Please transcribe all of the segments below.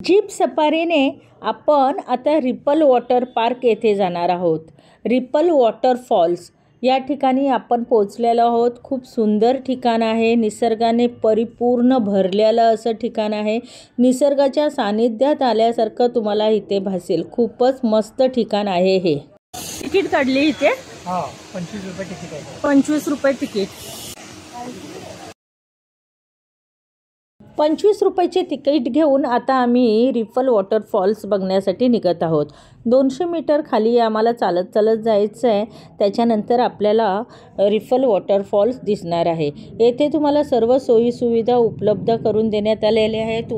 Jeep सफारीने आपण आता ripple water park येथे जाणार आहोत। रिपल वॉटरफॉल्स या ठिकाणी आपण पोहोचलेलो आहोत। खूप सुंदर ठिकाण आहे, निसर्गाने परिपूर्ण भरलेलं असं ठिकाण आहे। निसर्गाच्या सानिध्यात आल्यासारखं तुम्हाला इथे भासेल। खूपच मस्त ठिकाण आहे हे। तिकीट काढले इथे? हां, 25 रुपये तिकीट आहे। 25 रुपये तिकीट। 25 रुपयाचे तिकीट घेऊन आता आम्ही रिपल वॉटरफॉल्स बघण्यासाठी निघत आहोत। 200 मीटर खाली आम्हाला चालत जायचं आहे। त्याच्यानंतर आपल्याला रिपल वॉटरफॉल्स दिसणार आहे। येथे तुम्हाला सर्व सोयी सुविधा उपलब्ध करून देण्यात आलेल्या आहेत।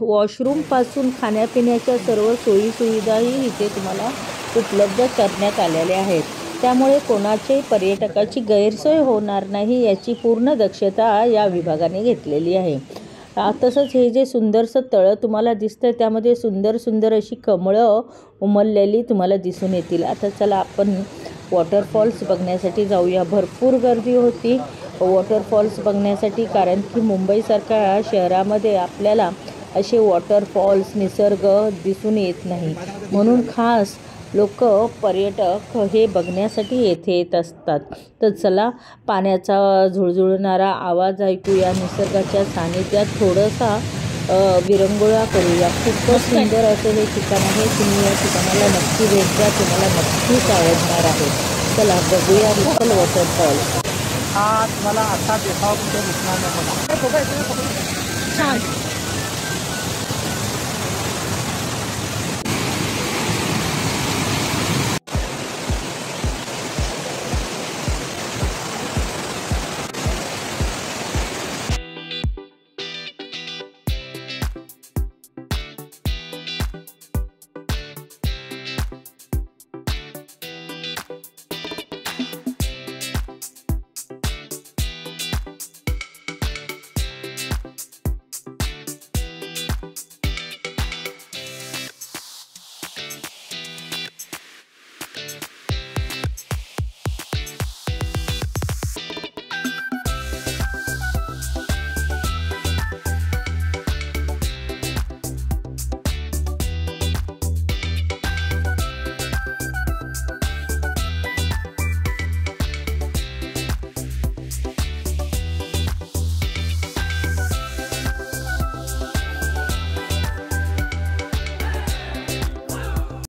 वॉशरूमपासून खाण्यापिण्याच्या सर्व सोयी सुविधाही इथे तुम्हाला उपलब्ध करण्यात आलेल्या आहेत। त्यामुळे कोणाच्याही पर्यटकाची गैरसोय होणार नाही याची पूर्ण दक्षता या विभागाने घेतलेली आहे। तसंच हे जे सुंदरसं तळं तुम्हाला दिसतं त्यामध्ये सुंदर अशी कमळं उमललेली तुम्हाला दिसून येतील। आता चला आपण वॉटरफॉल्स बघण्यासाठी जाऊया। भरपूर गर्दी होती वॉटरफॉल्स बघण्यासाठी, कारण की मुंबईसारख्या शहरामध्ये आपल्याला असे वॉटरफॉल्स निसर्ग दिसून येत नाही, म्हणून खास लोक पर्यटक हे बघण्यासाठी येथे येत असतात। तर चला पाण्याचा झुळझुळणारा आवाज ऐकूया, निसर्गाच्या सानिध्यात थोडासा विरंगुळा करूया। खूपच सुंदर असं हे ठिकाण आहे। तुम्ही या ठिकाणाला नक्की भेट द्या, तुम्हाला नक्कीच आवडणार आहे। चला बघूया रिपल वॉटरफॉल्स। हा तुम्हाला असा देखावा कुठे दिसणार नाही बघा। छान